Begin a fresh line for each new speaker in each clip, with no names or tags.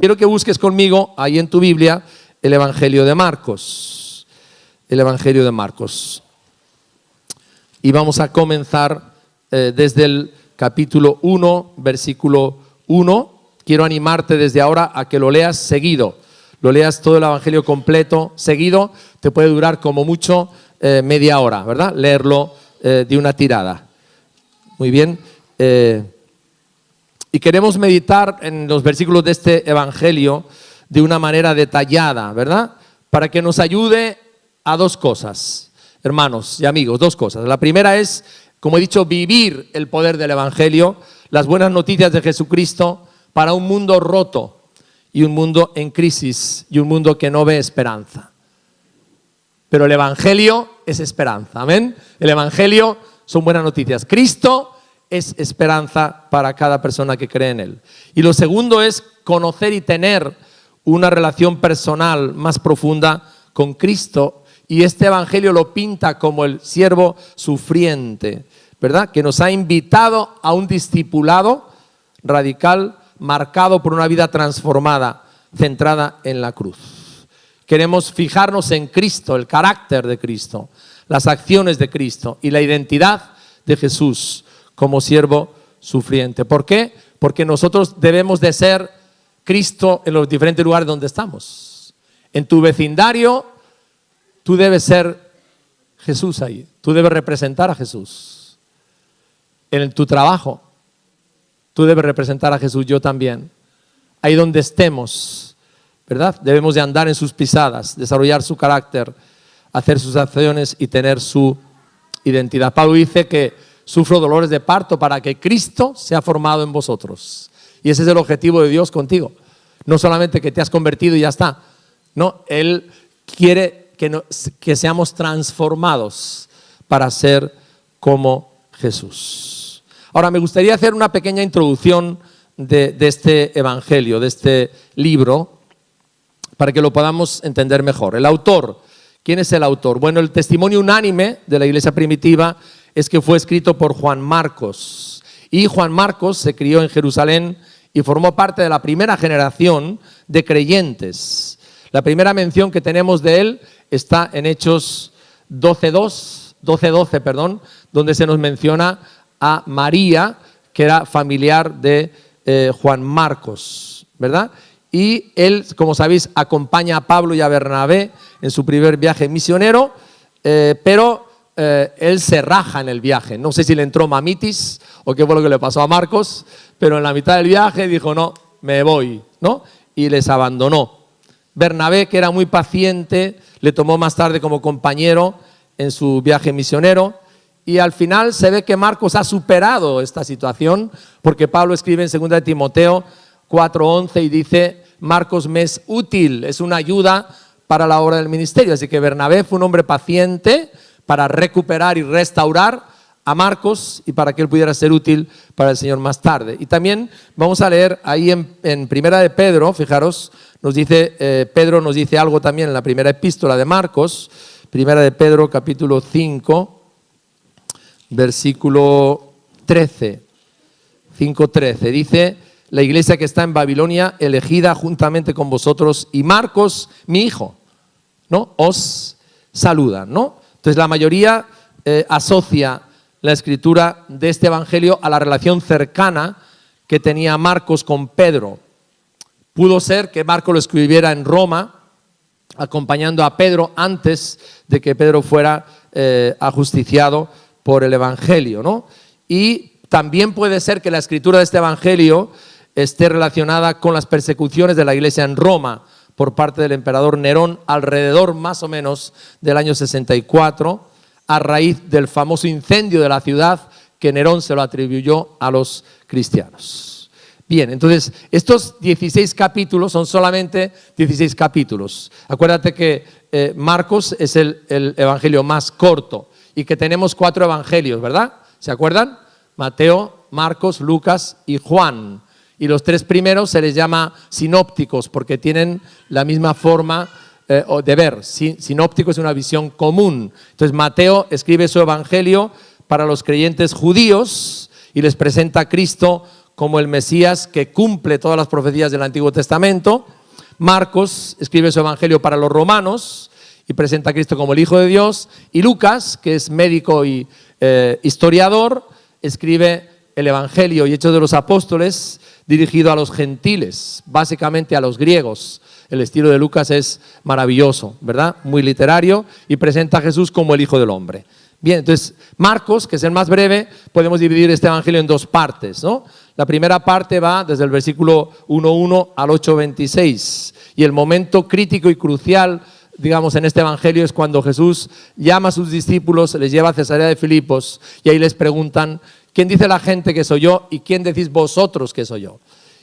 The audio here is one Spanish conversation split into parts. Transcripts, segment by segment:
quiero que busques conmigo ahí en tu Biblia el Evangelio de Marcos. El Evangelio de Marcos. Y vamos a comenzar desde el capítulo 1, versículo 1. Quiero animarte desde ahora a que lo leas seguido. Lo leas todo el Evangelio completo, seguido. Te puede durar como mucho media hora, ¿verdad? Leerlo de una tirada. Muy bien. Y queremos meditar en los versículos de este Evangelio de una manera detallada, ¿verdad? Para que nos ayude a dos cosas, hermanos y amigos, dos cosas. La primera es, como he dicho, vivir el poder del Evangelio, las buenas noticias de Jesucristo para un mundo roto y un mundo en crisis y un mundo que no ve esperanza. Pero el Evangelio es esperanza, ¿amén? El Evangelio son buenas noticias. Cristo es esperanza para cada persona que cree en Él. Y lo segundo es conocer y tener una relación personal más profunda con Cristo. Y este Evangelio lo pinta como el siervo sufriente, ¿verdad? Que nos ha invitado a un discipulado radical, marcado por una vida transformada, centrada en la cruz. Queremos fijarnos en Cristo, el carácter de Cristo, las acciones de Cristo y la identidad de Jesús como siervo sufriente. ¿Por qué? Porque nosotros debemos de ser Cristo en los diferentes lugares donde estamos. En tu vecindario, tú debes ser Jesús ahí. Tú debes representar a Jesús. En tu trabajo, tú debes representar a Jesús, yo también. Ahí donde estemos, ¿verdad? Debemos de andar en sus pisadas, desarrollar su carácter, hacer sus acciones y tener su identidad. Pablo dice que sufro dolores de parto para que Cristo sea formado en vosotros. Y ese es el objetivo de Dios contigo. No solamente que te has convertido y ya está. No, Él quiere que seamos transformados para ser como Jesús. Ahora, me gustaría hacer una pequeña introducción de este Evangelio, de este libro, para que lo podamos entender mejor. El autor, ¿quién es el autor? Bueno, el testimonio unánime de la iglesia primitiva es que fue escrito por Juan Marcos. Y Juan Marcos se crió en Jerusalén y formó parte de la primera generación de creyentes. La primera mención que tenemos de él está en Hechos 12:12, donde se nos menciona a María, que era familiar de Juan Marcos, ¿verdad? Y él, como sabéis, acompaña a Pablo y a Bernabé en su primer viaje misionero, pero él se raja en el viaje. No sé si le entró mamitis o qué fue lo que le pasó a Marcos, pero en la mitad del viaje dijo, no, me voy, ¿no? Y les abandonó. Bernabé, que era muy paciente, le tomó más tarde como compañero en su viaje misionero. Y al final se ve que Marcos ha superado esta situación, porque Pablo escribe en 2 de Timoteo 4:11 y dice, Marcos me es útil, es una ayuda para la obra del ministerio. Así que Bernabé fue un hombre paciente para recuperar y restaurar a Marcos y para que él pudiera ser útil para el Señor más tarde. Y también vamos a leer ahí en Primera de Pedro, fijaros, Pedro nos dice algo también en la primera epístola de Marcos, Primera de Pedro capítulo 5, versículo 13, 5:13, dice, la iglesia que está en Babilonia, elegida juntamente con vosotros, y Marcos, mi hijo, ¿no? Os saludan, ¿no? Entonces la mayoría asocia la escritura de este evangelio a la relación cercana que tenía Marcos con Pedro. Pudo ser que Marcos lo escribiera en Roma, acompañando a Pedro antes de que Pedro fuera ajusticiado por el evangelio, ¿no? Y también puede ser que la escritura de este evangelio esté relacionada con las persecuciones de la iglesia en Roma por parte del emperador Nerón alrededor más o menos del año 64, a raíz del famoso incendio de la ciudad que Nerón se lo atribuyó a los cristianos. Bien, entonces estos 16 capítulos son solamente 16 capítulos. Acuérdate que Marcos es el evangelio más corto y que tenemos 4 evangelios, ¿verdad? ¿Se acuerdan? Mateo, Marcos, Lucas y Juan. Y los 3 primeros se les llama sinópticos porque tienen la misma forma de ver. Sinóptico es una visión común. Entonces Mateo escribe su evangelio para los creyentes judíos y les presenta a Cristo como el Mesías que cumple todas las profecías del Antiguo Testamento. Marcos escribe su evangelio para los romanos y presenta a Cristo como el Hijo de Dios. Y Lucas, que es médico y historiador, escribe el Evangelio y Hechos de los Apóstoles dirigido a los gentiles, básicamente a los griegos. El estilo de Lucas es maravilloso, ¿verdad? Muy literario, y presenta a Jesús como el Hijo del Hombre. Bien, entonces Marcos, que es el más breve, podemos dividir este evangelio en dos partes, ¿no? La primera parte va desde el versículo 1:1 al 8:26, y el momento crítico y crucial, digamos, en este evangelio es cuando Jesús llama a sus discípulos, les lleva a Cesarea de Filipos, y ahí les preguntan: ¿quién dice la gente que soy yo y quién decís vosotros que soy yo?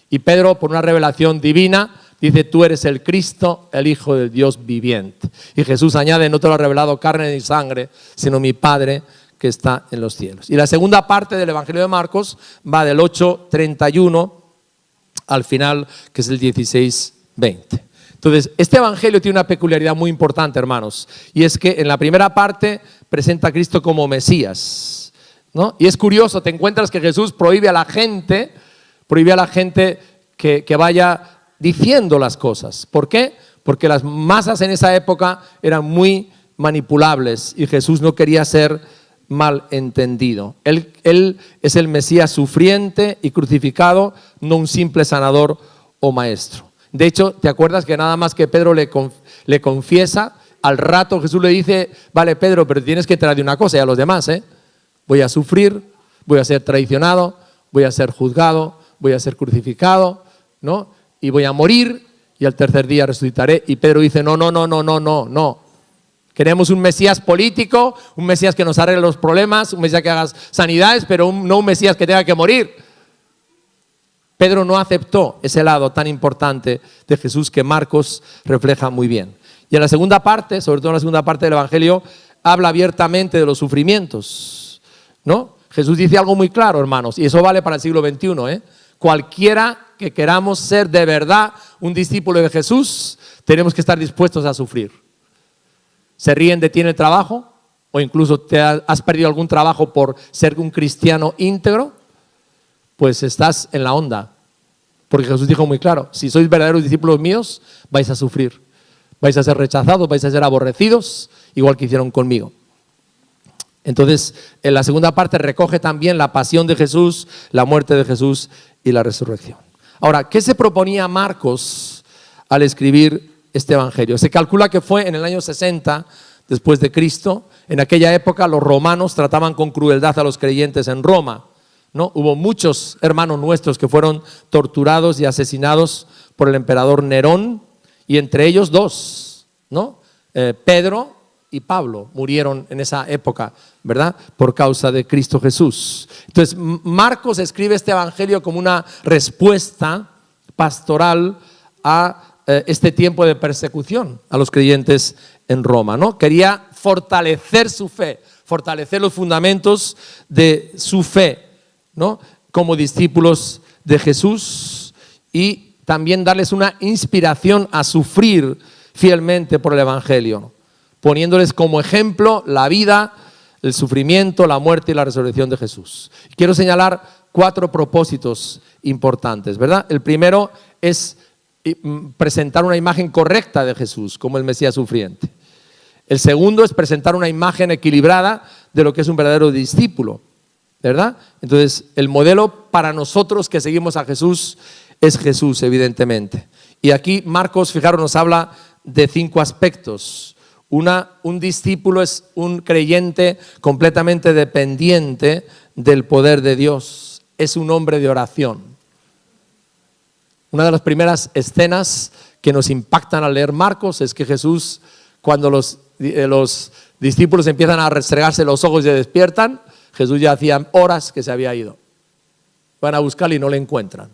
Y Pedro, por una revelación divina, dice: tú eres el Cristo, el Hijo del Dios viviente. Y Jesús añade: no te lo ha revelado carne ni sangre, sino mi Padre que está en los cielos. Y la segunda parte del Evangelio de Marcos va del 8:31 al final, que es el 16:20. Entonces, este Evangelio tiene una peculiaridad muy importante, hermanos, y es que en la primera parte presenta a Cristo como Mesías, ¿no? Y es curioso, te encuentras que Jesús prohíbe a la gente que vaya diciendo las cosas. ¿Por qué? Porque las masas en esa época eran muy manipulables y Jesús no quería ser mal entendido. Él es el Mesías sufriente y crucificado, no un simple sanador o maestro. De hecho, ¿te acuerdas que nada más que Pedro le confiesa, al rato Jesús le dice: vale, Pedro, pero tienes que traer de una cosa y a los demás, voy a sufrir, voy a ser traicionado, voy a ser juzgado, voy a ser crucificado, ¿no? Y voy a morir y al tercer día resucitaré. Y Pedro dice: no. Queremos un Mesías político, un Mesías que nos arregle los problemas, un Mesías que haga sanidades, pero no un Mesías que tenga que morir. Pedro no aceptó ese lado tan importante de Jesús que Marcos refleja muy bien. Y en la segunda parte, sobre todo en la segunda parte del Evangelio, habla abiertamente de los sufrimientos, ¿no? Jesús dice algo muy claro, hermanos, y eso vale para el siglo XXI, Cualquiera que queramos ser de verdad un discípulo de Jesús, tenemos que estar dispuestos a sufrir. ¿Se ríen de ti en el trabajo? ¿O incluso has perdido algún trabajo por ser un cristiano íntegro? Pues estás en la onda. Porque Jesús dijo muy claro: si sois verdaderos discípulos míos, vais a sufrir. Vais a ser rechazados, vais a ser aborrecidos, igual que hicieron conmigo. Entonces, en la segunda parte recoge también la pasión de Jesús, la muerte de Jesús y la resurrección. Ahora, ¿qué se proponía Marcos al escribir este evangelio? Se calcula que fue en el año 60 después de Cristo. En aquella época los romanos trataban con crueldad a los creyentes en Roma, ¿no? Hubo muchos hermanos nuestros que fueron torturados y asesinados por el emperador Nerón, y entre ellos dos, ¿no? Pedro y Pablo murieron en esa época, ¿verdad? Por causa de Cristo Jesús. Entonces, Marcos escribe este evangelio como una respuesta pastoral a este tiempo de persecución a los creyentes en Roma, ¿no? Quería fortalecer su fe, fortalecer los fundamentos de su fe, ¿no? Como discípulos de Jesús, y también darles una inspiración a sufrir fielmente por el evangelio, poniéndoles como ejemplo la vida, el sufrimiento, la muerte y la resurrección de Jesús. Quiero señalar 4 propósitos importantes, ¿verdad? El primero es presentar una imagen correcta de Jesús como el Mesías sufriente. El segundo es presentar una imagen equilibrada de lo que es un verdadero discípulo, ¿verdad? Entonces, el modelo para nosotros que seguimos a Jesús es Jesús, evidentemente. Y aquí Marcos, fijaros, nos habla de 5 aspectos. Un discípulo es un creyente completamente dependiente del poder de Dios. Es un hombre de oración. Una de las primeras escenas que nos impactan al leer Marcos es que Jesús, cuando los discípulos empiezan a restregarse los ojos y se despiertan, Jesús ya hacía horas que se había ido. Van a buscarle y no le encuentran.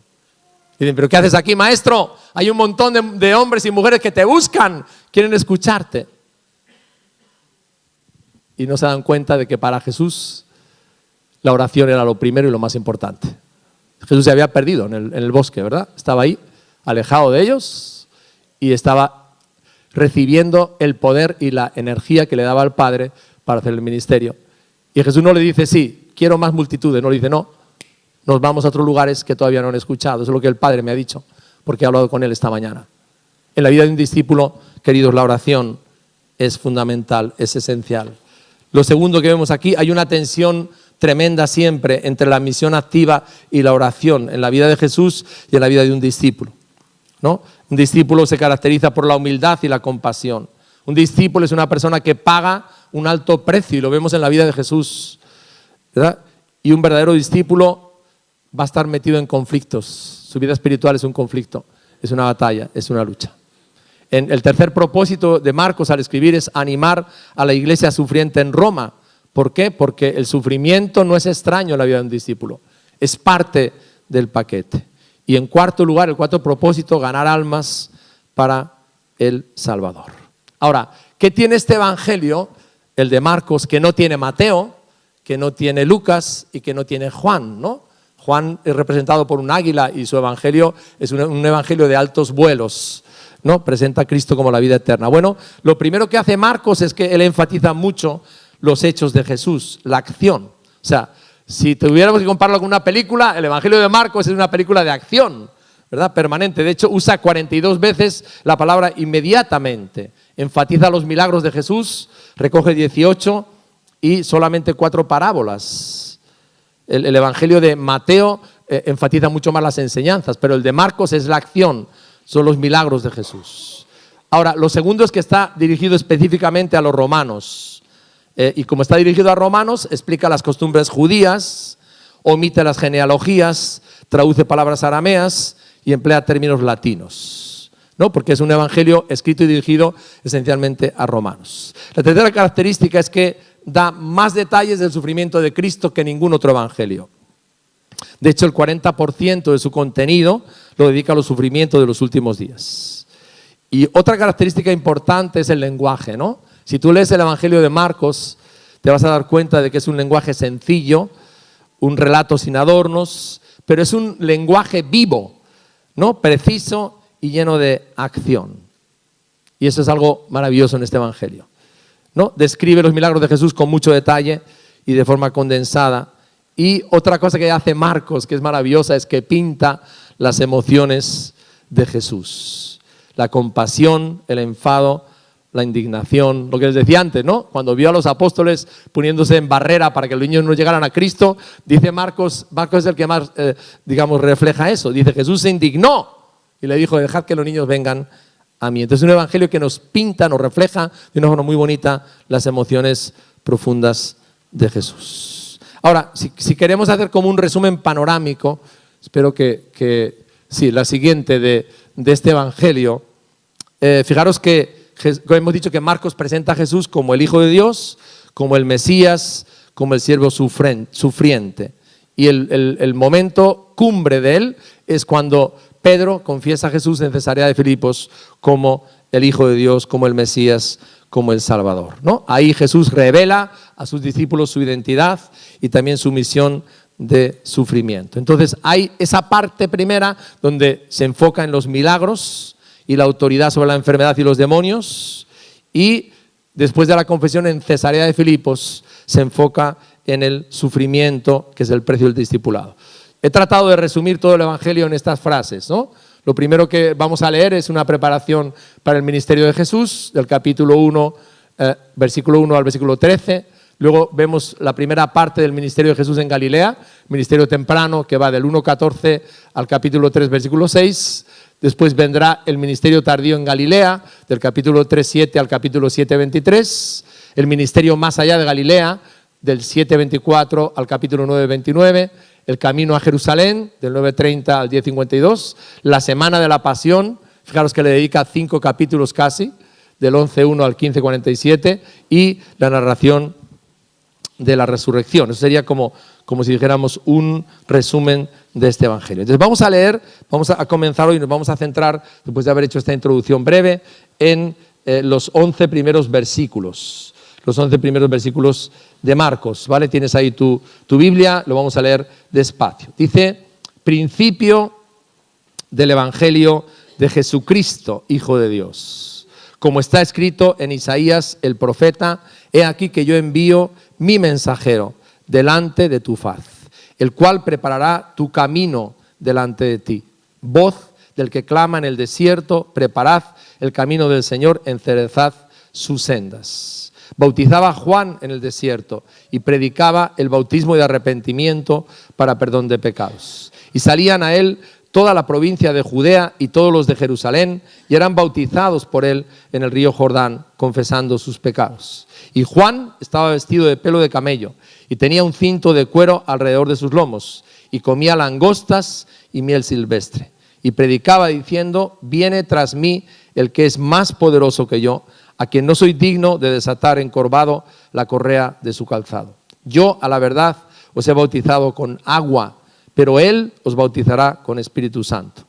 Dicen: ¿pero qué haces aquí, maestro? Hay un montón de hombres y mujeres que te buscan, quieren escucharte. Y no se dan cuenta de que para Jesús la oración era lo primero y lo más importante. Jesús se había perdido en el bosque, ¿verdad? Estaba ahí, alejado de ellos, y estaba recibiendo el poder y la energía que le daba al Padre para hacer el ministerio. Y Jesús no le dice: sí, quiero más multitudes. No le dice: no nos vamos a otros lugares que todavía no han escuchado. Eso es lo que el Padre me ha dicho, porque he hablado con él esta mañana. En la vida de un discípulo, queridos, la oración es fundamental, es esencial. Lo segundo que vemos aquí, hay una tensión tremenda siempre entre la misión activa y la oración en la vida de Jesús y en la vida de un discípulo, ¿no? Un discípulo se caracteriza por la humildad y la compasión. Un discípulo es una persona que paga un alto precio y lo vemos en la vida de Jesús, ¿verdad? Y un verdadero discípulo va a estar metido en conflictos. Su vida espiritual es un conflicto, es una batalla, es una lucha. El tercer propósito de Marcos al escribir es animar a la iglesia sufriente en Roma. ¿Por qué? Porque el sufrimiento no es extraño en la vida de un discípulo, es parte del paquete. Y en cuarto lugar, el cuarto propósito, ganar almas para el Salvador. Ahora, ¿qué tiene este evangelio, el de Marcos, que no tiene Mateo, que no tiene Lucas y que no tiene Juan, ¿no? Juan es representado por un águila y su evangelio es un evangelio de altos vuelos, ¿no? Presenta a Cristo como la vida eterna. Bueno, lo primero que hace Marcos es que él enfatiza mucho los hechos de Jesús, la acción. O sea, si tuviéramos que compararlo con una película, el evangelio de Marcos es una película de acción, ¿verdad? Permanente. De hecho, usa 42 veces la palabra inmediatamente. Enfatiza los milagros de Jesús, recoge 18 y solamente 4 parábolas. El evangelio de Mateo enfatiza mucho más las enseñanzas, pero el de Marcos es la acción, son los milagros de Jesús. Ahora, lo segundo es que está dirigido específicamente a los romanos. Y como está dirigido a romanos, explica las costumbres judías, omite las genealogías, traduce palabras arameas y emplea términos latinos, ¿no? Porque es un evangelio escrito y dirigido esencialmente a romanos. La tercera característica es que da más detalles del sufrimiento de Cristo que ningún otro evangelio. De hecho, el 40% de su contenido lo dedica a los sufrimientos de los últimos días. Y otra característica importante es el lenguaje, ¿no? Si tú lees el evangelio de Marcos, te vas a dar cuenta de que es un lenguaje sencillo, un relato sin adornos, pero es un lenguaje vivo, ¿no? Preciso y lleno de acción. Y eso es algo maravilloso en este evangelio, ¿no? Describe los milagros de Jesús con mucho detalle y de forma condensada. Y otra cosa que hace Marcos, que es maravillosa, es que pinta las emociones de Jesús. La compasión, el enfado, la indignación, lo que les decía antes, ¿no? Cuando vio a los apóstoles poniéndose en barrera para que los niños no llegaran a Cristo, dice Marcos es el que más, refleja eso. Dice, Jesús se indignó y le dijo, dejad que los niños vengan a mí. Entonces es un evangelio que nos pinta, nos refleja de una forma muy bonita las emociones profundas de Jesús. Ahora, si queremos hacer como un resumen panorámico, espero que sí, la siguiente de este evangelio, fijaros que hemos dicho que Marcos presenta a Jesús como el Hijo de Dios, como el Mesías, como el siervo sufriente. Y el momento cumbre de él es cuando Pedro confiesa a Jesús en Cesarea de Filipos como el Hijo de Dios, como el Mesías, como el Salvador, ¿no? Ahí Jesús revela a sus discípulos su identidad y también su misión de sufrimiento. Entonces hay esa parte primera donde se enfoca en los milagros y la autoridad sobre la enfermedad y los demonios, y después de la confesión en Cesarea de Filipos se enfoca en el sufrimiento, que es el precio del discipulado. He tratado de resumir todo el evangelio en estas frases, ¿no? Lo primero que vamos a leer es una preparación para el ministerio de Jesús, del capítulo 1, versículo 1 al versículo 13. Luego vemos la primera parte del ministerio de Jesús en Galilea, ministerio temprano, que va del 1:14 al capítulo 3, versículo 6. Después vendrá el ministerio tardío en Galilea, del capítulo 3:7 al capítulo 7:23. El ministerio más allá de Galilea, del 7:24 al capítulo 9:29. El camino a Jerusalén, del 9:30 al 10:52. La semana de la pasión, fijaros que le dedica 5 capítulos casi, del 11:1 al 15:47. Y la narración de la resurrección. Eso sería como si dijéramos un resumen de este evangelio. Entonces vamos a leer, vamos a comenzar hoy y nos vamos a centrar, después de haber hecho esta introducción breve, en los 11 primeros versículos. Los 11 primeros versículos de Marcos, ¿vale? Tienes ahí tu Biblia, lo vamos a leer despacio. Dice, principio del evangelio de Jesucristo, Hijo de Dios. Como está escrito en Isaías el profeta, he aquí que yo envío mi mensajero delante de tu faz. el cual preparará tu camino delante de ti. Voz del que clama en el desierto, preparad el camino del Señor, enderezad sus sendas. Bautizaba a Juan en el desierto y predicaba el bautismo de arrepentimiento para perdón de pecados. Y salían a él toda la provincia de Judea y todos los de Jerusalén, y eran bautizados por él en el río Jordán, confesando sus pecados. Y Juan estaba vestido de pelo de camello, y tenía un cinto de cuero alrededor de sus lomos, y comía langostas y miel silvestre. Y predicaba diciendo: viene tras mí el que es más poderoso que yo, a quien no soy digno de desatar encorvado la correa de su calzado. Yo, a la verdad, os he bautizado con agua, pero él os bautizará con Espíritu Santo.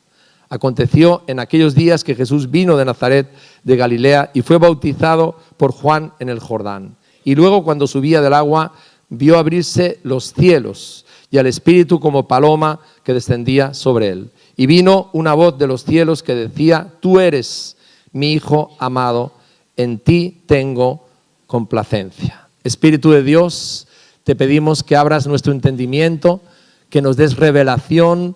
Aconteció en aquellos días que Jesús vino de Nazaret de Galilea y fue bautizado por Juan en el Jordán. Y luego, cuando subía del agua, vio abrirse los cielos y al Espíritu como paloma que descendía sobre él. Y vino una voz de los cielos que decía: tú eres mi Hijo amado, en ti tengo complacencia. Espíritu de Dios, te pedimos que abras nuestro entendimiento, que nos des revelación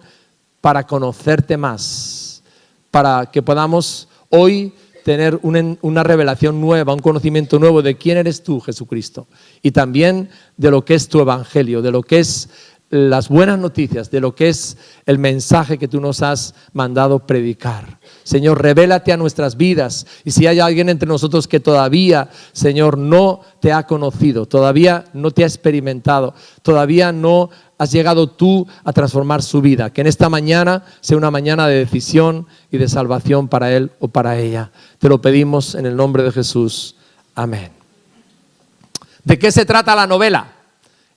para conocerte más, para que podamos hoy tener una revelación nueva, un conocimiento nuevo de quién eres tú, Jesucristo, y también de lo que es tu evangelio, de lo que es las buenas noticias, de lo que es el mensaje que tú nos has mandado predicar. Señor, revélate a nuestras vidas, y si hay alguien entre nosotros que todavía, Señor, no te ha conocido, todavía no te ha experimentado, todavía no has llegado tú a transformar su vida, que en esta mañana sea una mañana de decisión y de salvación para él o para ella. Te lo pedimos en el nombre de Jesús. Amén. ¿De qué se trata la novela?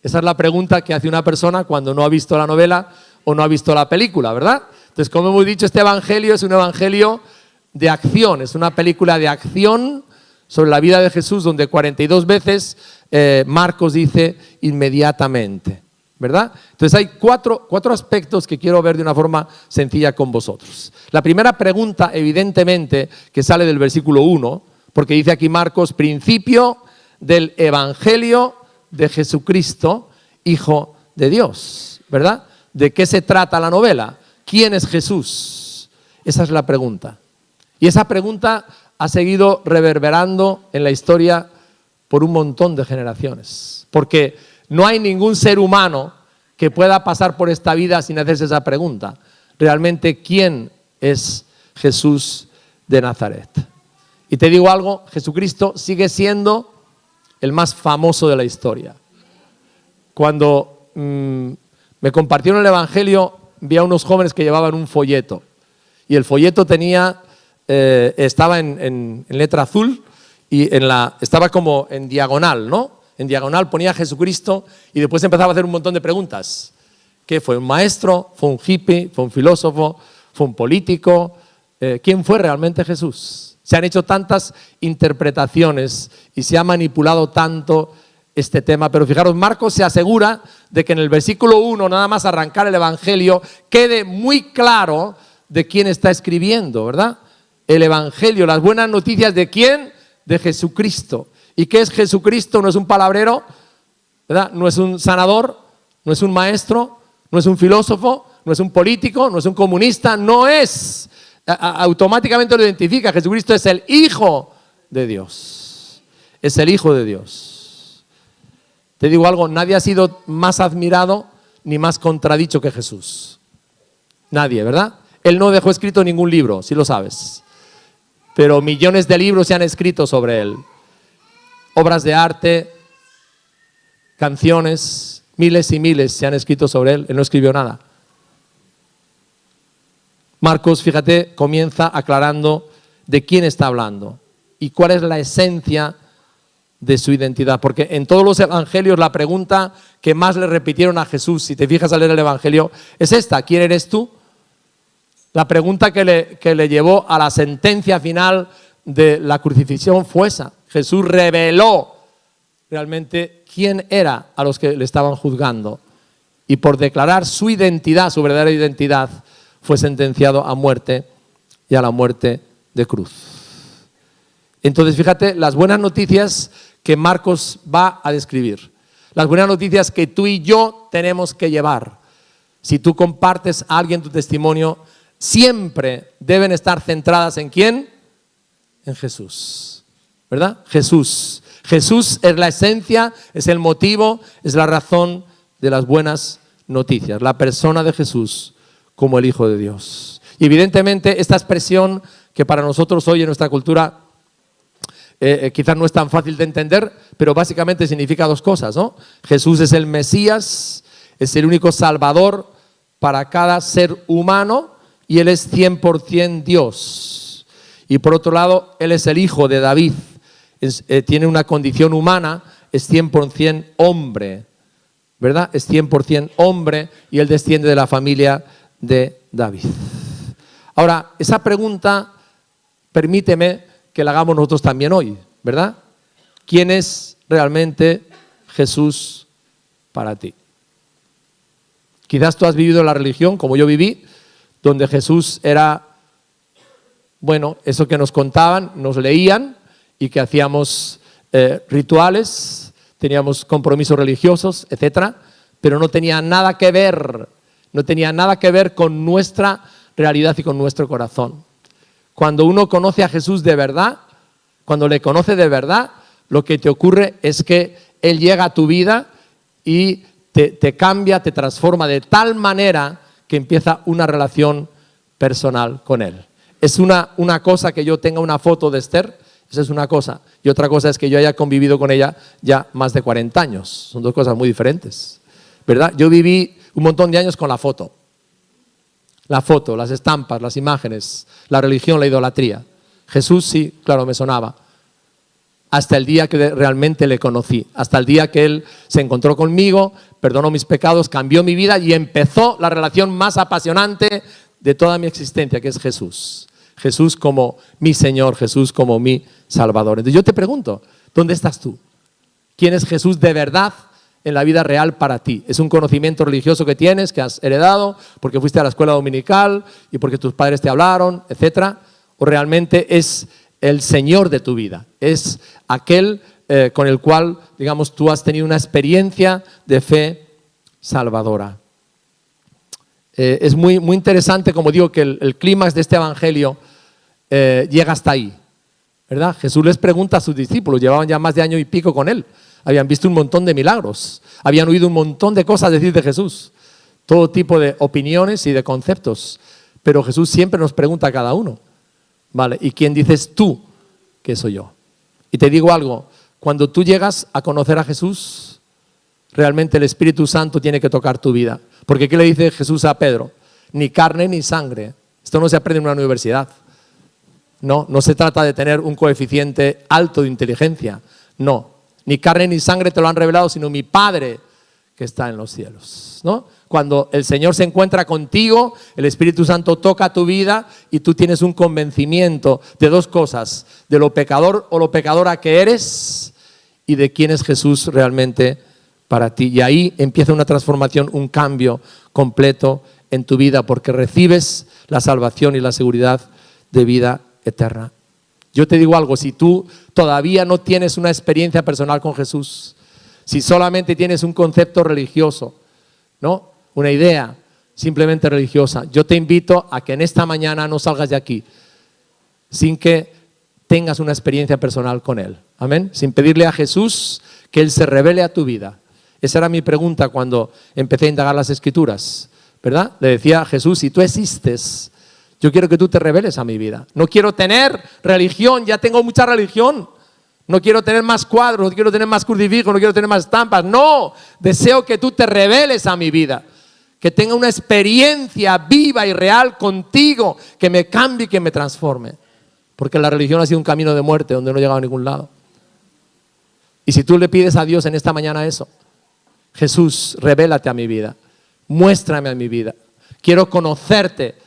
Esa es la pregunta que hace una persona cuando no ha visto la novela o no ha visto la película, ¿verdad? Entonces, como hemos dicho, este evangelio es un evangelio de acción, es una película de acción sobre la vida de Jesús, donde 42 veces Marcos dice inmediatamente, ¿verdad? Entonces hay cuatro aspectos que quiero ver de una forma sencilla con vosotros. La primera pregunta, evidentemente, que sale del versículo 1, porque dice aquí Marcos: principio del evangelio de Jesucristo, Hijo de Dios, ¿verdad? ¿De qué se trata la novela? ¿Quién es Jesús? Esa es la pregunta. Y esa pregunta ha seguido reverberando en la historia por un montón de generaciones, porque no hay ningún ser humano que pueda pasar por esta vida sin hacerse esa pregunta. Realmente, ¿quién es Jesús de Nazaret? Y te digo algo, Jesucristo sigue siendo el más famoso de la historia. Cuando me compartieron el evangelio, vi a unos jóvenes que llevaban un folleto, y el folleto tenía, estaba en letra azul y estaba como en diagonal, ¿no? En diagonal ponía Jesucristo y después empezaba a hacer un montón de preguntas. ¿Qué fue? ¿Un maestro? ¿Fue un hippie? ¿Fue un filósofo? ¿Fue un político? ¿Quién fue realmente Jesús? Se han hecho tantas interpretaciones y se ha manipulado tanto este tema, pero fijaros, Marcos se asegura de que en el versículo 1, nada más arrancar el evangelio, quede muy claro de quién está escribiendo, ¿verdad? El evangelio, las buenas noticias, ¿de quién? De Jesucristo. ¿Y qué es Jesucristo? No es un palabrero, ¿verdad? No es un sanador, no es un maestro, no es un filósofo, no es un político, no es un comunista, no es. Automáticamente lo identifica. Jesucristo es el Hijo de Dios. Es el Hijo de Dios. Te digo algo, nadie ha sido más admirado ni más contradicho que Jesús. Nadie, ¿verdad? Él no dejó escrito ningún libro, si lo sabes. Pero millones de libros se han escrito sobre él. Obras de arte, canciones, miles y miles se han escrito sobre él. Él no escribió nada. Marcos, fíjate, comienza aclarando de quién está hablando y cuál es la esencia de su identidad. Porque en todos los evangelios la pregunta que más le repitieron a Jesús, si te fijas al leer el evangelio, es esta: ¿quién eres tú? La pregunta que le llevó a la sentencia final de la crucifixión fue esa. Jesús reveló realmente quién era a los que le estaban juzgando. Y por declarar su identidad, su verdadera identidad, fue sentenciado a muerte y a la muerte de cruz. Entonces, fíjate, las buenas noticias que Marcos va a describir. las buenas noticias que tú y yo tenemos que llevar. Si tú compartes a alguien tu testimonio, siempre deben estar centradas ¿en quién? En Jesús, ¿verdad? Jesús. Jesús es la esencia, es el motivo, es la razón de las buenas noticias. La persona de Jesús como el Hijo de Dios. Y evidentemente esta expresión que para nosotros hoy en nuestra cultura quizás no es tan fácil de entender, pero básicamente significa dos cosas, ¿no? Jesús es el Mesías, es el único Salvador para cada ser humano y Él es 100% Dios. Y por otro lado, Él es el Hijo de David, tiene una condición humana, es 100% hombre, ¿verdad? Es 100% hombre y Él desciende de la familia de David. Ahora, esa pregunta, permíteme que la hagamos nosotros también hoy, ¿verdad? ¿Quién es realmente Jesús para ti? Quizás tú has vivido la religión como yo viví, donde Jesús era, bueno, eso que nos contaban, nos leían y que hacíamos rituales, teníamos compromisos religiosos, etcétera, pero no tenía nada que ver, con nuestra realidad y con nuestro corazón. Cuando uno conoce a Jesús de verdad, cuando le conoce de verdad, lo que te ocurre es que Él llega a tu vida y te cambia, te transforma de tal manera que empieza una relación personal con Él. Es una cosa que yo tenga una foto de Esther, esa es una cosa. Y otra cosa es que yo haya convivido con ella ya más de 40 años. Son dos cosas muy diferentes, ¿verdad? Yo viví un montón de años con la foto. La foto, las estampas, las imágenes, la religión, la idolatría. Jesús sí, claro, me sonaba. Hasta el día que realmente le conocí. Hasta el día que Él se encontró conmigo, perdonó mis pecados, cambió mi vida y empezó la relación más apasionante de toda mi existencia, que es Jesús. Jesús como mi Señor, Jesús como mi Salvador. Entonces yo te pregunto, ¿dónde estás tú? ¿Quién es Jesús de verdad en la vida real para ti? ¿Es un conocimiento religioso que tienes, que has heredado, porque fuiste a la escuela dominical y porque tus padres te hablaron, etcétera? ¿O realmente es el Señor de tu vida? Es aquel con el cual, digamos, tú has tenido una experiencia de fe salvadora. Es muy interesante, como digo, que el clímax de este evangelio llega hasta ahí, ¿verdad? Jesús les pregunta a sus discípulos, llevaban ya más de año y pico con Él. Habían visto un montón de milagros, habían oído un montón de cosas decir de Jesús, todo tipo de opiniones y de conceptos, pero Jesús siempre nos pregunta a cada uno, ¿vale? ¿Y quién dices tú que soy yo? Y te digo algo, cuando tú llegas a conocer a Jesús, realmente el Espíritu Santo tiene que tocar tu vida, porque ¿qué le dice Jesús a Pedro? Ni carne ni sangre, esto no se aprende en una universidad, no se trata de tener un coeficiente alto de inteligencia, no. Ni carne ni sangre te lo han revelado, sino mi Padre que está en los cielos, ¿no? Cuando el Señor se encuentra contigo, el Espíritu Santo toca tu vida y tú tienes un convencimiento de dos cosas, de lo pecador o lo pecadora que eres y de quién es Jesús realmente para ti. Y ahí empieza una transformación, un cambio completo en tu vida, porque recibes la salvación y la seguridad de vida eterna. Yo te digo algo, si tú todavía no tienes una experiencia personal con Jesús, si solamente tienes un concepto religioso, ¿no? Una idea simplemente religiosa, yo te invito a que en esta mañana no salgas de aquí sin que tengas una experiencia personal con Él. Amén. Sin pedirle a Jesús que Él se revele a tu vida. Esa era mi pregunta cuando empecé a indagar las Escrituras, ¿verdad? Le decía a Jesús, si tú existes, yo quiero que tú te reveles a mi vida. No quiero tener religión, ya tengo mucha religión. No quiero tener más cuadros, no quiero tener más crucifijos, no quiero tener más estampas. No, deseo que tú te reveles a mi vida. Que tenga una experiencia viva y real contigo, que me cambie y que me transforme. Porque la religión ha sido un camino de muerte donde no he llegado a ningún lado. Y si tú le pides a Dios en esta mañana eso, Jesús, revélate a mi vida, muéstrame a mi vida. Quiero conocerte.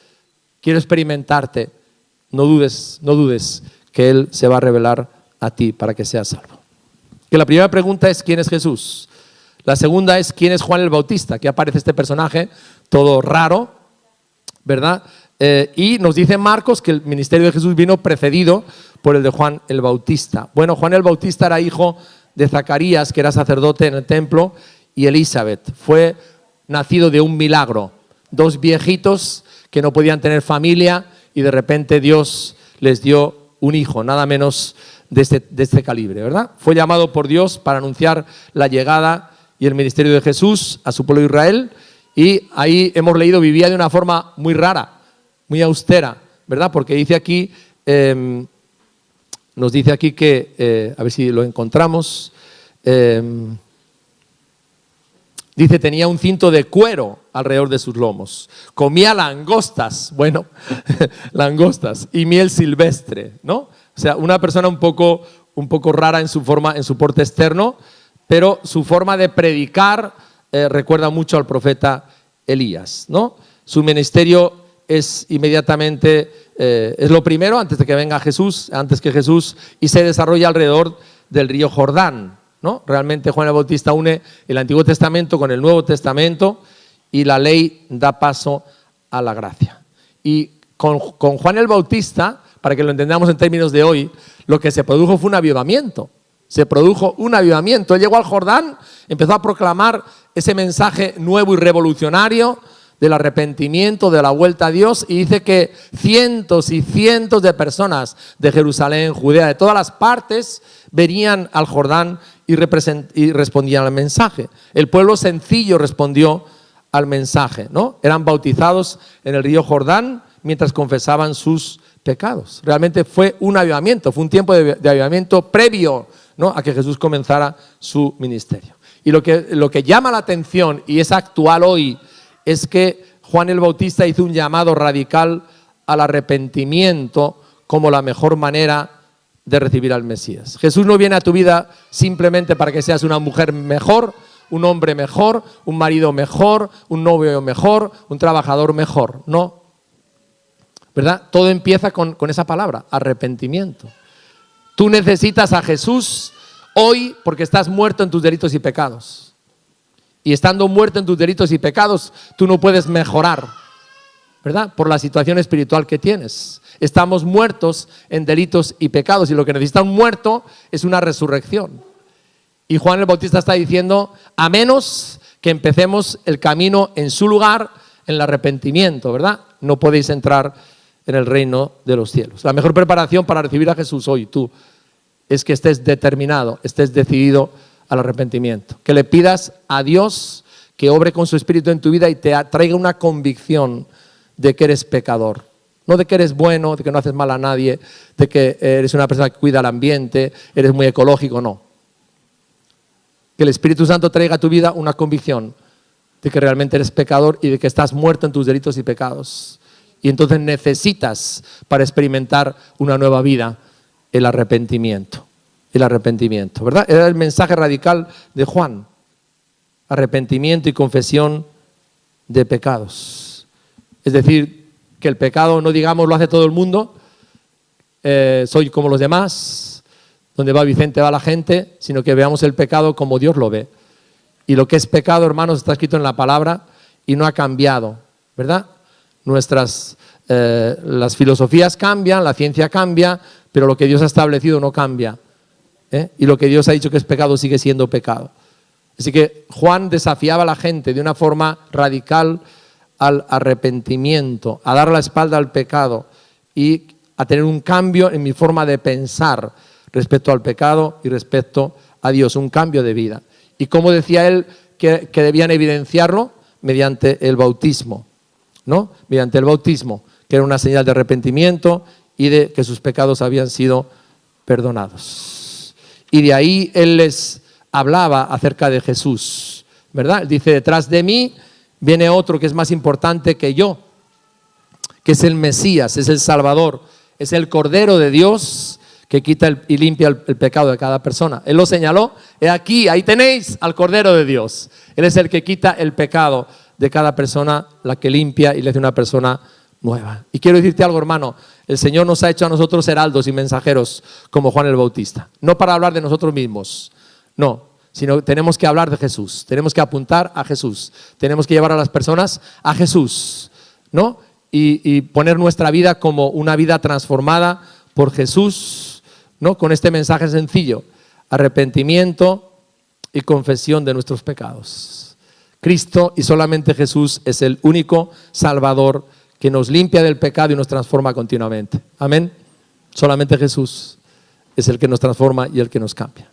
Quiero experimentarte, no dudes que Él se va a revelar a ti para que seas salvo. Que la primera pregunta es ¿quién es Jesús? La segunda es ¿quién es Juan el Bautista? Aquí aparece este personaje todo raro, ¿verdad? Y nos dice Marcos que el ministerio de Jesús vino precedido por el de Juan el Bautista. Bueno, Juan el Bautista era hijo de Zacarías, que era sacerdote en el templo, y Elizabeth. Fue nacido de un milagro. Dos viejitos que no podían tener familia y de repente Dios les dio un hijo, nada menos de este calibre, ¿verdad? Fue llamado por Dios para anunciar la llegada y el ministerio de Jesús a su pueblo de Israel, y ahí hemos leído, vivía de una forma muy rara, muy austera, ¿verdad? Porque dice aquí, nos dice aquí que, a ver si lo encontramos, dice, tenía un cinto de cuero alrededor de sus lomos, comía langostas, bueno, langostas y miel silvestre, ¿no? O sea, una persona un poco rara en su forma, en su porte externo, pero su forma de predicar recuerda mucho al profeta Elías, ¿no? Su ministerio es inmediatamente, es lo primero antes de que venga Jesús, antes que Jesús, y se desarrolla alrededor del río Jordán, ¿no? Realmente Juan el Bautista une el Antiguo Testamento con el Nuevo Testamento, y la ley da paso a la gracia. Y con Juan el Bautista, para que lo entendamos en términos de hoy, lo que se produjo fue un avivamiento. Se produjo un avivamiento. Él llegó al Jordán, empezó a proclamar ese mensaje nuevo y revolucionario del arrepentimiento, de la vuelta a Dios, y dice que cientos y cientos de personas de Jerusalén, Judea, de todas las partes, venían al Jordán y respondían al mensaje. El pueblo sencillo respondió al mensaje, ¿no? Eran bautizados en el río Jordán mientras confesaban sus pecados. Realmente fue un avivamiento, fue un tiempo de avivamiento previo, ¿no?, a que Jesús comenzara su ministerio. Y lo que llama la atención, y es actual hoy, es que Juan el Bautista hizo un llamado radical al arrepentimiento como la mejor manera de recibir al Mesías. Jesús no viene a tu vida simplemente para que seas una mujer mejor, un hombre mejor, un marido mejor, un novio mejor, un trabajador mejor. No, ¿verdad? Todo empieza con esa palabra, arrepentimiento. Tú necesitas a Jesús hoy porque estás muerto en tus delitos y pecados. Y estando muerto en tus delitos y pecados, tú no puedes mejorar, ¿verdad? Por la situación espiritual que tienes. Estamos muertos en delitos y pecados, y lo que necesita un muerto es una resurrección. Y Juan el Bautista está diciendo, a menos que empecemos el camino en su lugar, en el arrepentimiento, ¿verdad? No podéis entrar en el reino de los cielos. La mejor preparación para recibir a Jesús hoy, tú, es que estés determinado, estés decidido al arrepentimiento. Que le pidas a Dios que obre con su Espíritu en tu vida y te traiga una convicción de que eres pecador. No de que eres bueno, de que no haces mal a nadie, de que eres una persona que cuida el ambiente, eres muy ecológico, no. Que el Espíritu Santo traiga a tu vida una convicción de que realmente eres pecador y de que estás muerto en tus delitos y pecados. Y entonces necesitas, para experimentar una nueva vida, el arrepentimiento. El arrepentimiento, ¿verdad? Era el mensaje radical de Juan. Arrepentimiento y confesión de pecados. Es decir, que el pecado, no digamos lo hace todo el mundo, soy como los demás, donde va Vicente va la gente, sino que veamos el pecado como Dios lo ve. Y lo que es pecado, hermanos, está escrito en la palabra y no ha cambiado, ¿verdad? Las filosofías cambian, la ciencia cambia, pero lo que Dios ha establecido no cambia. Y lo que Dios ha dicho que es pecado sigue siendo pecado. Así que Juan desafiaba a la gente de una forma radical al arrepentimiento, a dar la espalda al pecado y a tener un cambio en mi forma de pensar respecto al pecado y respecto a Dios, un cambio de vida. Y como decía él que debían evidenciarlo mediante el bautismo, ¿no? Mediante el bautismo, que era una señal de arrepentimiento y de que sus pecados habían sido perdonados. Y de ahí él les hablaba acerca de Jesús, ¿verdad? Él dice, detrás de mí viene otro que es más importante que yo, que es el Mesías, es el Salvador, es el Cordero de Dios que quita y limpia el pecado de cada persona. Él lo señaló, he aquí, ahí tenéis al Cordero de Dios. Él es el que quita el pecado de cada persona, la que limpia y le hace una persona nueva. Y quiero decirte algo, hermano, el Señor nos ha hecho a nosotros heraldos y mensajeros como Juan el Bautista, no para hablar de nosotros mismos, no, sino tenemos que hablar de Jesús, tenemos que apuntar a Jesús, tenemos que llevar a las personas a Jesús, ¿no? Y poner nuestra vida como una vida transformada por Jesús, ¿no? Con este mensaje sencillo, arrepentimiento y confesión de nuestros pecados. Cristo y solamente Jesús es el único Salvador que nos limpia del pecado y nos transforma continuamente. Amén. Solamente Jesús es el que nos transforma y el que nos cambia.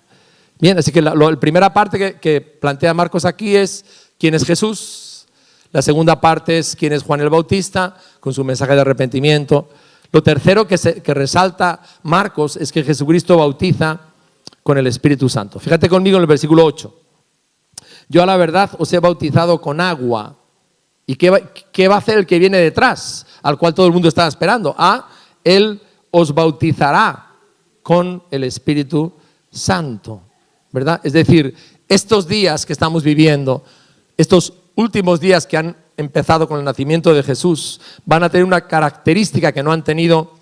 Bien, así que la primera parte que plantea Marcos aquí es quién es Jesús. La segunda parte es quién es Juan el Bautista con su mensaje de arrepentimiento. Lo tercero que resalta Marcos es que Jesucristo bautiza con el Espíritu Santo. Fíjate conmigo en el versículo 8. Yo a la verdad os he bautizado con agua. ¿Y qué va a hacer el que viene detrás? Al cual todo el mundo estaba esperando. Él os bautizará con el Espíritu Santo, ¿verdad? Es decir, estos días que estamos viviendo, estos últimos días que han empezado con el nacimiento de Jesús, van a tener una característica que no han tenido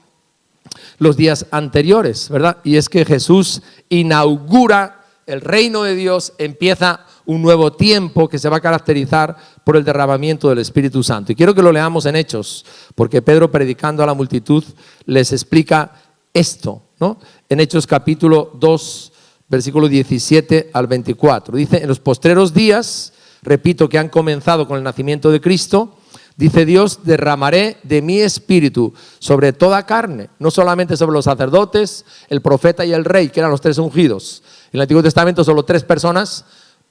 los días anteriores, ¿verdad? Y es que Jesús inaugura el reino de Dios, empieza un nuevo tiempo que se va a caracterizar por el derramamiento del Espíritu Santo. Y quiero que lo leamos en Hechos, porque Pedro, predicando a la multitud, les explica esto, ¿no? En Hechos capítulo 2, versículo 17 al 24. Dice, en los postreros días, repito, que han comenzado con el nacimiento de Cristo, dice Dios, derramaré de mi espíritu sobre toda carne, no solamente sobre los sacerdotes, el profeta y el rey, que eran los tres ungidos. En el Antiguo Testamento solo 3 personas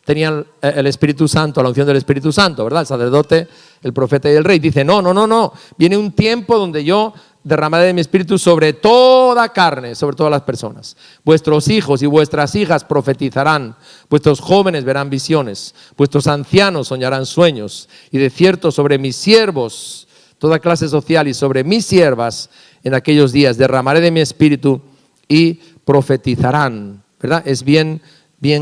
tenían el Espíritu Santo, la unción del Espíritu Santo, ¿verdad? El sacerdote, el profeta y el rey. Dice, no. Viene un tiempo donde yo derramaré de mi espíritu sobre toda carne, sobre todas las personas. Vuestros hijos y vuestras hijas profetizarán, vuestros jóvenes verán visiones, vuestros ancianos soñarán sueños, y de cierto sobre mis siervos, toda clase social, y sobre mis siervas en aquellos días derramaré de mi espíritu y profetizarán, ¿verdad? Es bien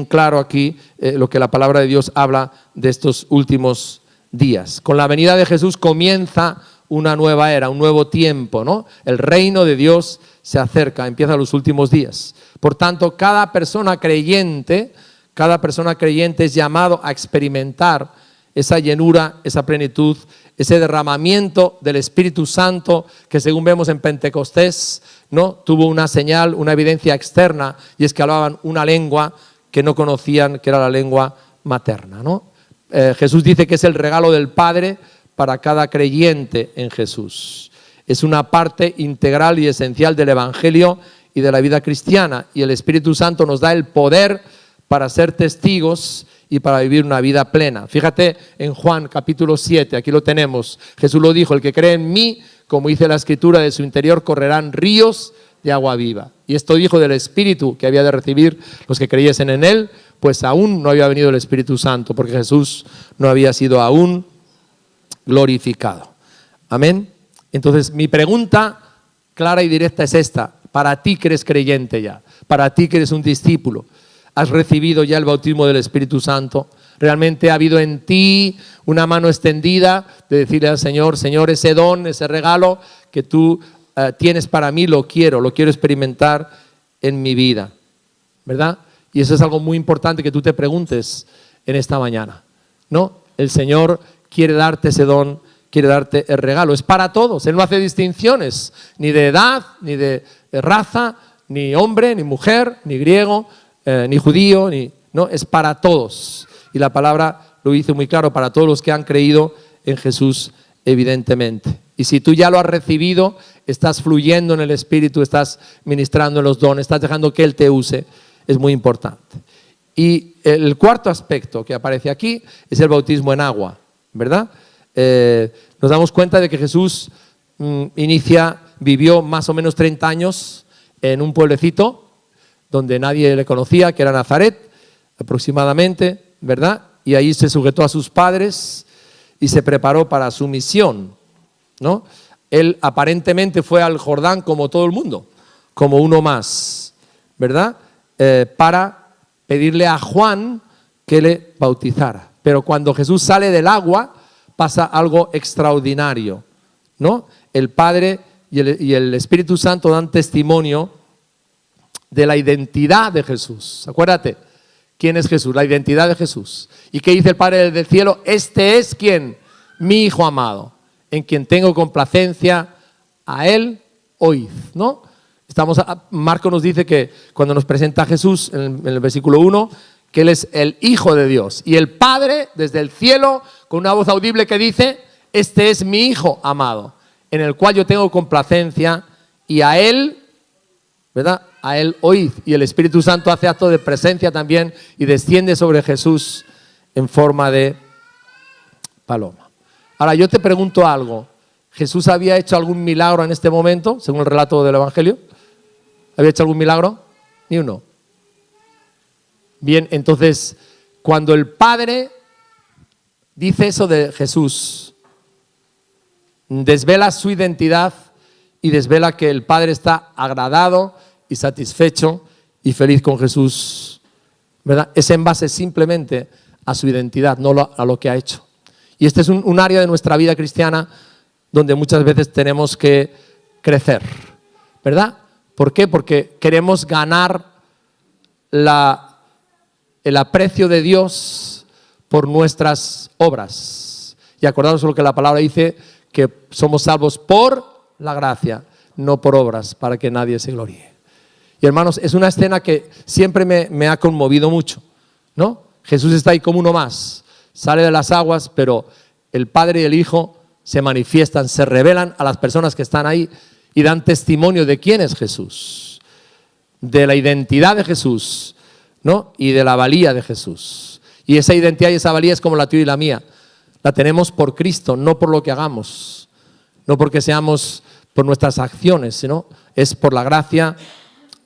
claro aquí lo que la palabra de Dios habla de estos últimos días. Con la venida de Jesús comienza una nueva era, un nuevo tiempo, ¿no? El reino de Dios se acerca, empiezan los últimos días. Por tanto, cada persona creyente es llamado a experimentar esa llenura, esa plenitud, ese derramamiento del Espíritu Santo que, según vemos en Pentecostés, ¿no? Tuvo una señal, una evidencia externa, y es que hablaban una lengua que no conocían, que era la lengua materna, ¿no? Jesús dice que es el regalo del Padre para cada creyente en Jesús. Es una parte integral y esencial del Evangelio y de la vida cristiana, y el Espíritu Santo nos da el poder para ser testigos y para vivir una vida plena. Fíjate en Juan capítulo 7, aquí lo tenemos. Jesús lo dijo, el que cree en mí, como dice la Escritura, de su interior correrán ríos de agua viva. Y esto dijo del Espíritu que había de recibir los que creyesen en él, pues aún no había venido el Espíritu Santo, porque Jesús no había sido aún glorificado. Amén. Entonces mi pregunta clara y directa es esta: para ti que eres creyente ya, para ti que eres un discípulo, ¿has recibido ya el bautismo del Espíritu Santo? ¿Realmente ha habido en ti una mano extendida de decirle al Señor, Señor, ese don, ese regalo que tú tienes para mí, lo quiero experimentar en mi vida, ¿verdad? Y eso es algo muy importante que tú te preguntes en esta mañana, ¿no? El Señor quiere darte ese don, quiere darte el regalo. Es para todos. Él no hace distinciones, ni de edad, ni de raza, ni hombre, ni mujer, ni griego, ni judío, no, es para todos. Y la palabra lo dice muy claro, para todos los que han creído en Jesús, evidentemente. Y si tú ya lo has recibido, estás fluyendo en el Espíritu, estás ministrando en los dones, estás dejando que Él te use, es muy importante. Y el cuarto aspecto que aparece aquí es el bautismo en agua, ¿verdad? Nos damos cuenta de que Jesús vivió más o menos 30 años en un pueblecito donde nadie le conocía, que era Nazaret, aproximadamente, ¿verdad? Y ahí se sujetó a sus padres y se preparó para su misión, ¿no? Él aparentemente fue al Jordán como todo el mundo, como uno más, ¿verdad? Para pedirle a Juan que le bautizara. Pero cuando Jesús sale del agua, pasa algo extraordinario, ¿no? El Padre y el Espíritu Santo dan testimonio de la identidad de Jesús. Acuérdate, ¿quién es Jesús? La identidad de Jesús. ¿Y qué dice el Padre del cielo? Este es quien, mi Hijo amado, en quien tengo complacencia, a Él oíd, ¿no? Marco nos dice que cuando nos presenta a Jesús en el versículo 1, que Él es el Hijo de Dios. Y el Padre, desde el cielo, con una voz audible que dice: este es mi Hijo amado, en el cual yo tengo complacencia, y a Él, ¿verdad?, a Él oíd. Y el Espíritu Santo hace acto de presencia también y desciende sobre Jesús en forma de paloma. Ahora yo te pregunto algo: ¿Jesús había hecho algún milagro en este momento, según el relato del Evangelio? ¿Había hecho algún milagro? Ni uno. Bien, entonces, cuando el Padre dice eso de Jesús, desvela su identidad y desvela que el Padre está agradado y satisfecho y feliz con Jesús, ¿verdad? Es en base simplemente a su identidad, no a lo que ha hecho. Y este es un área de nuestra vida cristiana donde muchas veces tenemos que crecer, ¿verdad? ¿Por qué? Porque queremos ganar el aprecio de Dios por nuestras obras. Y acordaros lo que la palabra dice, que somos salvos por la gracia, no por obras, para que nadie se gloríe. Y hermanos, es una escena que siempre me ha conmovido mucho, ¿no? Jesús está ahí como uno más, sale de las aguas, pero el Padre y el Hijo se manifiestan, se revelan a las personas que están ahí y dan testimonio de quién es Jesús, de la identidad de Jesús, ¿no?, y de la valía de Jesús. Y esa identidad y esa valía es como la tuya y la mía. La tenemos por Cristo, no por lo que hagamos, no porque seamos por nuestras acciones, sino es por la gracia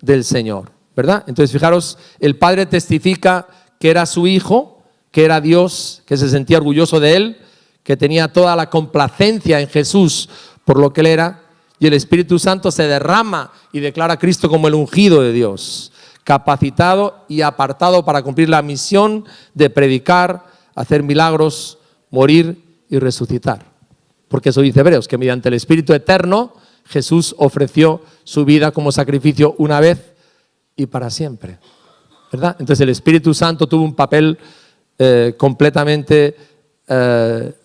del Señor, ¿verdad? Entonces, fijaros, el Padre testifica que era su Hijo, que era Dios, que se sentía orgulloso de Él, que tenía toda la complacencia en Jesús por lo que Él era, y el Espíritu Santo se derrama y declara a Cristo como el ungido de Dios, capacitado y apartado para cumplir la misión de predicar, hacer milagros, morir y resucitar. Porque eso dice Hebreos, que mediante el Espíritu eterno Jesús ofreció su vida como sacrificio una vez y para siempre, ¿verdad? Entonces el Espíritu Santo tuvo un papel completamente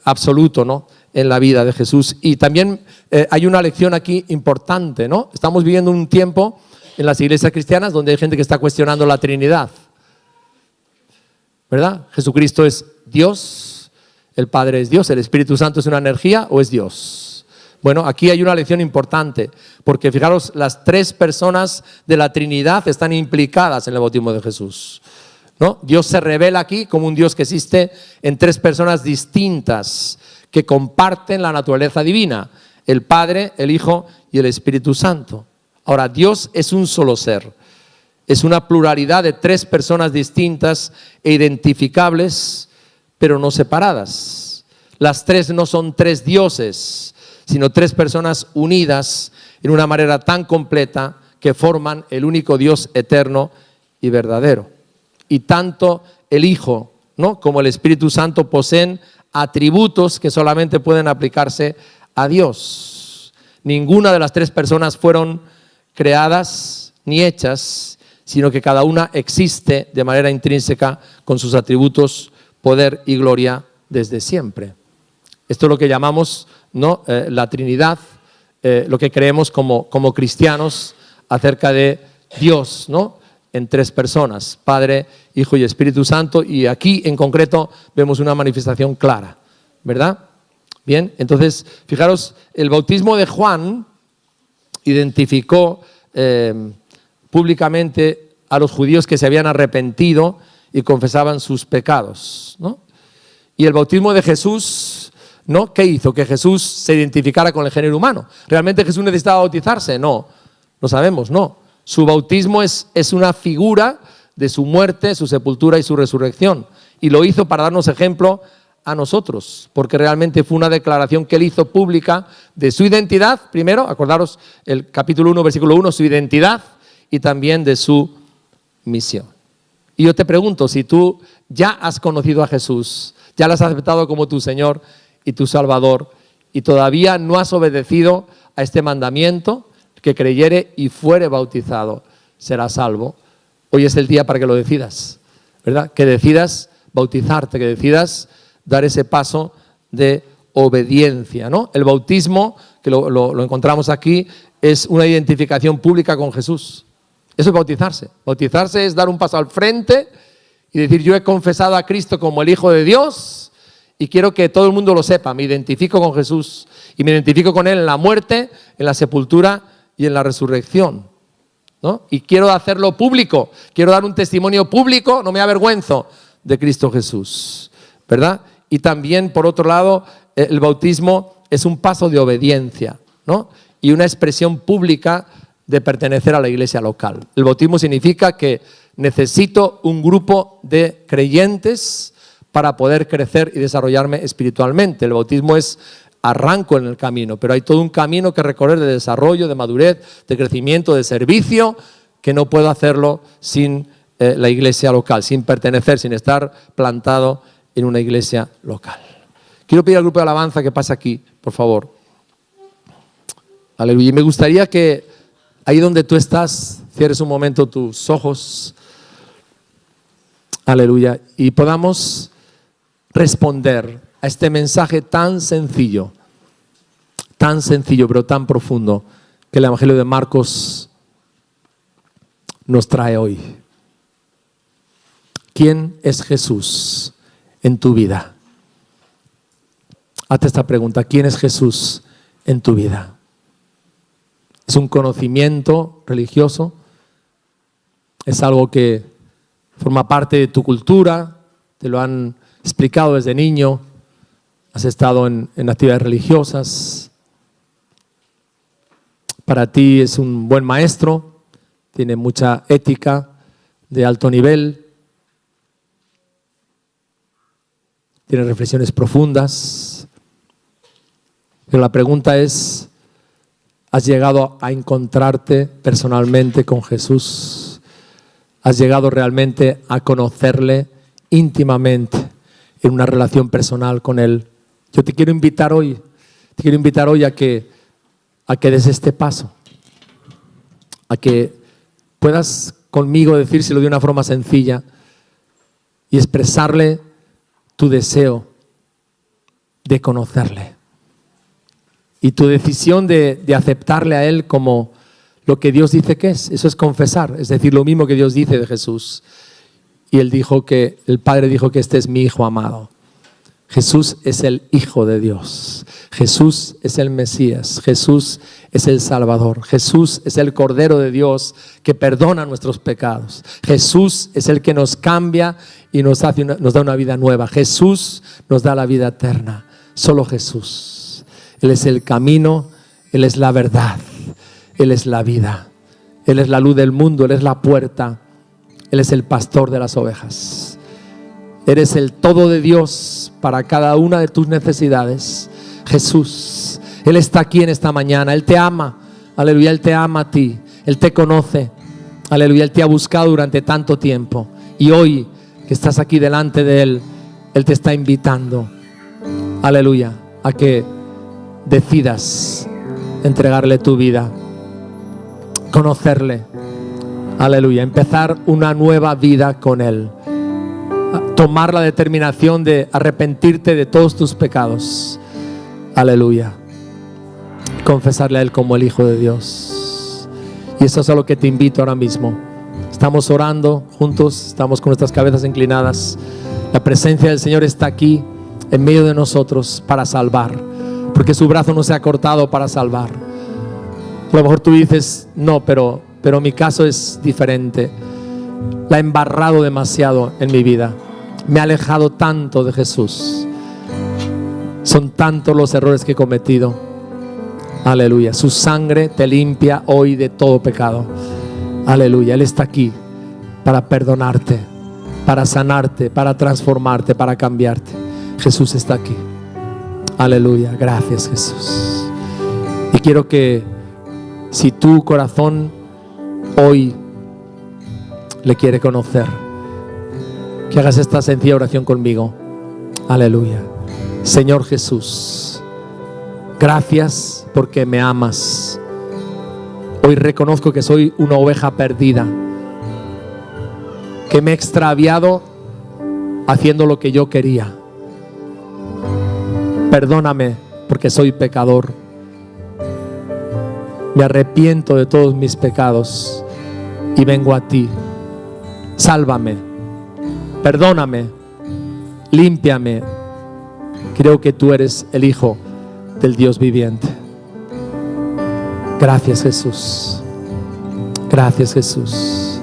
absoluto, ¿no?, en la vida de Jesús. Y también hay una lección aquí importante, ¿no? Estamos viviendo un tiempo en las iglesias cristianas donde hay gente que está cuestionando la Trinidad, ¿verdad? Jesucristo es Dios, el Padre es Dios, el Espíritu Santo es una energía o es Dios. Bueno, aquí hay una lección importante, porque fijaros, las tres personas de la Trinidad están implicadas en el bautismo de Jesús, ¿no? Dios se revela aquí como un Dios que existe en tres personas distintas que comparten la naturaleza divina: el Padre, el Hijo y el Espíritu Santo. Ahora, Dios es un solo ser, es una pluralidad de tres personas distintas e identificables, pero no separadas. Las tres no son tres dioses, sino tres personas unidas en una manera tan completa que forman el único Dios eterno y verdadero. Y tanto el Hijo, ¿no?, como el Espíritu Santo poseen atributos que solamente pueden aplicarse a Dios. Ninguna de las tres personas fueron creadas ni hechas, sino que cada una existe de manera intrínseca con sus atributos, poder y gloria desde siempre. Esto es lo que llamamos, ¿no?, la Trinidad, lo que creemos como cristianos acerca de Dios, ¿no?, en tres personas: Padre, Hijo y Espíritu Santo. Y aquí en concreto vemos una manifestación clara, ¿verdad? Bien, entonces fijaros, el bautismo de Juan identificó públicamente a los judíos que se habían arrepentido y confesaban sus pecados, ¿no? Y el bautismo de Jesús, ¿no?, ¿qué hizo? Que Jesús se identificara con el género humano. ¿Realmente Jesús necesitaba bautizarse? No, lo sabemos, no. Su bautismo es una figura de su muerte, su sepultura y su resurrección. Y lo hizo para darnos ejemplo a nosotros, porque realmente fue una declaración que Él hizo pública de su identidad. Primero, acordaros el capítulo 1, versículo 1, su identidad, y también de su misión. Y yo te pregunto, si tú ya has conocido a Jesús, ya lo has aceptado como tu Señor y tu Salvador, y todavía no has obedecido a este mandamiento: que creyere y fuere bautizado será salvo. Hoy es el día para que lo decidas, ¿verdad? Que decidas bautizarte, que decidas dar ese paso de obediencia, ¿no? El bautismo, que lo encontramos aquí, es una identificación pública con Jesús. Eso es bautizarse. Bautizarse es dar un paso al frente y decir: yo he confesado a Cristo como el Hijo de Dios y quiero que todo el mundo lo sepa. Me identifico con Jesús y me identifico con Él en la muerte, en la sepultura y en la resurrección, ¿no? Y quiero hacerlo público, quiero dar un testimonio público, no me avergüenzo de Cristo Jesús, ¿verdad? Y también, por otro lado, el bautismo es un paso de obediencia, ¿no? Y una expresión pública de pertenecer a la iglesia local. El bautismo significa que necesito un grupo de creyentes para poder crecer y desarrollarme espiritualmente. El bautismo es arranco en el camino, pero hay todo un camino que recorrer de desarrollo, de madurez, de crecimiento, de servicio, que no puedo hacerlo sin la iglesia local, sin pertenecer, sin estar plantado en una iglesia local. Quiero pedir al grupo de alabanza que pase aquí, por favor. Aleluya. Y me gustaría que ahí donde tú estás, cierres un momento tus ojos. Aleluya. Y podamos responder a este mensaje tan sencillo, pero tan profundo, que el Evangelio de Marcos nos trae hoy. ¿Quién es Jesús en tu vida? Hazte esta pregunta: ¿quién es Jesús en tu vida? ¿Es un conocimiento religioso? ¿Es algo que forma parte de tu cultura? ¿Te lo han explicado desde niño? ¿Has estado en actividades religiosas? ¿Para ti es un buen maestro? ¿Tiene mucha ética de alto nivel? ¿Tiene reflexiones profundas? Pero la pregunta es: ¿has llegado a encontrarte personalmente con Jesús? ¿Has llegado realmente a conocerle íntimamente en una relación personal con Él? Yo te quiero invitar hoy a que des este paso, a que puedas conmigo decírselo de una forma sencilla y expresarle tu deseo de conocerle. Y tu decisión de aceptarle a Él como lo que Dios dice que es. Eso es confesar, es decir, lo mismo que Dios dice de Jesús. Y el Padre dijo que este es mi Hijo amado. Jesús es el Hijo de Dios. Jesús es el Mesías. Jesús es el Salvador. Jesús es el Cordero de Dios que perdona nuestros pecados. Jesús es el que nos cambia y nos da una vida nueva. Jesús nos da la vida eterna. Solo Jesús. Él es el camino, Él es la verdad, Él es la vida, Él es la luz del mundo, Él es la puerta, Él es el pastor de las ovejas. Eres el todo de Dios para cada una de tus necesidades. Jesús, Él está aquí en esta mañana, Él te ama, aleluya, Él te ama a ti, Él te conoce, aleluya, Él te ha buscado durante tanto tiempo. Y hoy que estás aquí delante de Él, Él te está invitando, aleluya, a que decidas entregarle tu vida, conocerle, aleluya, empezar una nueva vida con Él, tomar la determinación de arrepentirte de todos tus pecados, aleluya, confesarle a Él como el Hijo de Dios. Y eso es a lo que te invito ahora mismo. Estamos orando juntos, estamos con nuestras cabezas inclinadas. La presencia del Señor está aquí en medio de nosotros para salvar, porque su brazo no se ha cortado para salvar. A lo mejor tú dices: no, pero mi caso es diferente. La he embarrado demasiado en mi vida. Me he alejado tanto de Jesús. Son tantos los errores que he cometido. Aleluya. Su sangre te limpia hoy de todo pecado. Aleluya. Él está aquí para perdonarte, para sanarte, para transformarte, para cambiarte. Jesús está aquí. Aleluya, gracias Jesús. Y quiero que, si tu corazón hoy le quiere conocer, que hagas esta sencilla oración conmigo. Aleluya. Señor Jesús, gracias porque me amas. Hoy reconozco que soy una oveja perdida, que me he extraviado haciendo lo que yo quería. Perdóname porque soy pecador. Me arrepiento de todos mis pecados y vengo a ti. Sálvame, perdóname, límpiame. Creo que tú eres el Hijo del Dios viviente. Gracias, Jesús. Gracias, Jesús.